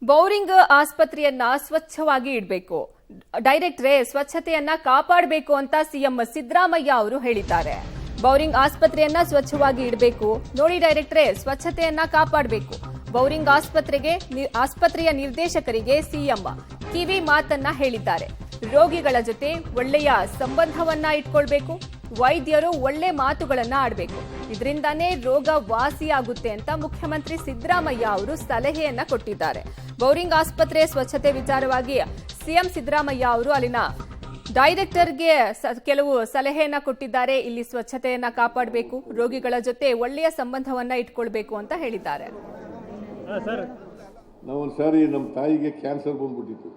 Bowring ಆಸ್ಪತ್ರೆಯನ್ನ ಸ್ವಚ್ಛವಾಗಿ ಇಡಬೇಕು, ಡೈರೆಕ್ಟ್ರೇ ಸ್ವಚ್ಛತೆಯನ್ನ ಕಾಪಾಡಬೇಕು ಅಂತ ಸಿಎಂ ಸಿದ್ದರಾಮಯ್ಯ ಅವರು ಹೇಳಿದ್ದಾರೆ. ಬೌರಿಂಗ್ ಆಸ್ಪತ್ರೆಯನ್ನ ಸ್ವಚ್ಛವಾಗಿ ಇಡಬೇಕು, ನೋಡಿ ಡೈರೆಕ್ಟ್ರೇ ಸ್ವಚ್ಛತೆಯನ್ನ ಕಾಪಾಡಬೇಕು. ಬೌರಿಂಗ್ ಆಸ್ಪತ್ರೆಯ ನಿರ್ದೇಶಕರಿಗೆ ಸಿಎಂ ಕಿವಿ ಮಾತನ್ನ ಹೇಳಿದ್ದಾರೆ. ರೋಗಿಗಳ ಜೊತೆ ಒಳ್ಳೆಯ ಸಂಬಂಧವನ್ನ ಇಟ್ಕೊಳ್ಬೇಕು, ವೈದ್ಯರು ಒಳ್ಳೆ ಮಾತುಗಳನ್ನ ಆಡಬೇಕು, ಇದರಿಂದಾನೇ ರೋಗ ವಾಸಿಯಾಗುತ್ತೆ ಅಂತ ಮುಖ್ಯಮಂತ್ರಿ ಸಿದ್ದರಾಮಯ್ಯ ಅವರು ಸಲಹೆಯನ್ನ ಕೊಟ್ಟಿದ್ದಾರೆ. ಬೌರಿಂಗ್ ಆಸ್ಪತ್ರೆ ಸ್ವಚ್ಛತೆ ವಿಚಾರವಾಗಿ ಸಿಎಂ ಸಿದ್ದರಾಮಯ್ಯ ಅವರು ಅಲ್ಲಿನ ಡೈರೆಕ್ಟರ್ಗೆ ಕೆಲವು ಸಲಹೆಯನ್ನ ಕೊಟ್ಟಿದ್ದಾರೆ. ಇಲ್ಲಿ ಸ್ವಚ್ಛತೆಯನ್ನ ಕಾಪಾಡಬೇಕು, ರೋಗಿಗಳ ಜೊತೆ ಒಳ್ಳೆಯ ಸಂಬಂಧವನ್ನ ಇಟ್ಕೊಳ್ಬೇಕು ಅಂತ ಹೇಳಿದ್ದಾರೆ. ನಾವೊಂದು ಸಾರಿ ನಮ್ಮ ತಾಯಿಗೆ ಕ್ಯಾನ್ಸರ್ ಬಂದ್ಬಿಟ್ಟಿತ್ತು.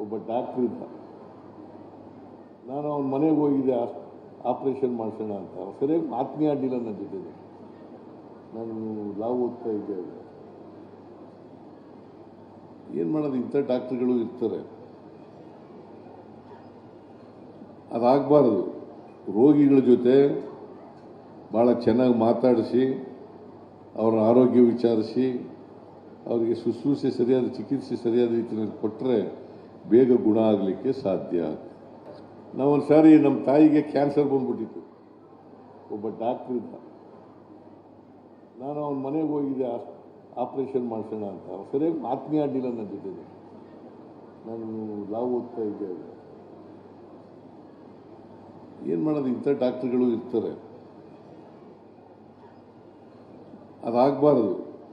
ಒಬ್ಬ ಡಾಕ್ಟರ್ ಇದ್ದ, ನಾನು ಅವನ ಮನೆಗೆ ಹೋಗಿದ್ದೆ ಆಪರೇಷನ್ ಮಾಡಿಸೋಣ ಅಂತ. ಸರಿಯಾಗಿ ಮಾತನೇ ಆಡಲಿಲ್ಲ ನನ್ನ ಜೊತೆಗೆ. ನಾನು ಲಾ ಓದ್ತಾ ಇದ್ದೆ. ಏನು ಮಾಡೋದು, ಇಂಥ ಡಾಕ್ಟರ್ಗಳು ಇರ್ತಾರೆ. ಅದಾಗಬಾರ್ದು. ರೋಗಿಗಳ ಜೊತೆ ಭಾಳ ಚೆನ್ನಾಗಿ ಮಾತಾಡಿಸಿ, ಅವರ ಆರೋಗ್ಯ ವಿಚಾರಿಸಿ, ಅವರಿಗೆ ಶುಶ್ರೂಷೆ ಸರಿಯಾದ ಚಿಕಿತ್ಸೆ ಸರಿಯಾದ ರೀತಿಯಲ್ಲಿ ಕೊಟ್ಟರೆ ಬೇಗ ಗುಣ ಆಗಲಿಕ್ಕೆ ಸಾಧ್ಯ. ನಾವೊಂದು ಸಾರಿ ನಮ್ಮ ತಾಯಿಗೆ ಕ್ಯಾನ್ಸರ್ ಬಂದ್ಬಿಟ್ಟಿತ್ತು. ಒಬ್ಬ ಡಾಕ್ಟರ್ ಇದ್ದ, ನಾನು ಅವನ ಮನೆಗೆ ಹೋಗಿದ್ದೆ ಆಪರೇಷನ್ ಮಾಡಿಸೋಣ ಅಂತ. ಸರಿಯಾಗಿ ಮಾತನೇ ಆಡಲಿಲ್ಲ ನನ್ನ ಜೊತೆಗೆ. ನಾನು ಲಾ ಓದ್ತಾ ಇದ್ದೆ. ಏನು ಮಾಡೋದು, ಇಂಥ ಡಾಕ್ಟರ್ಗಳು ಇರ್ತಾರೆ. ಅದಾಗಬಾರ್ದು.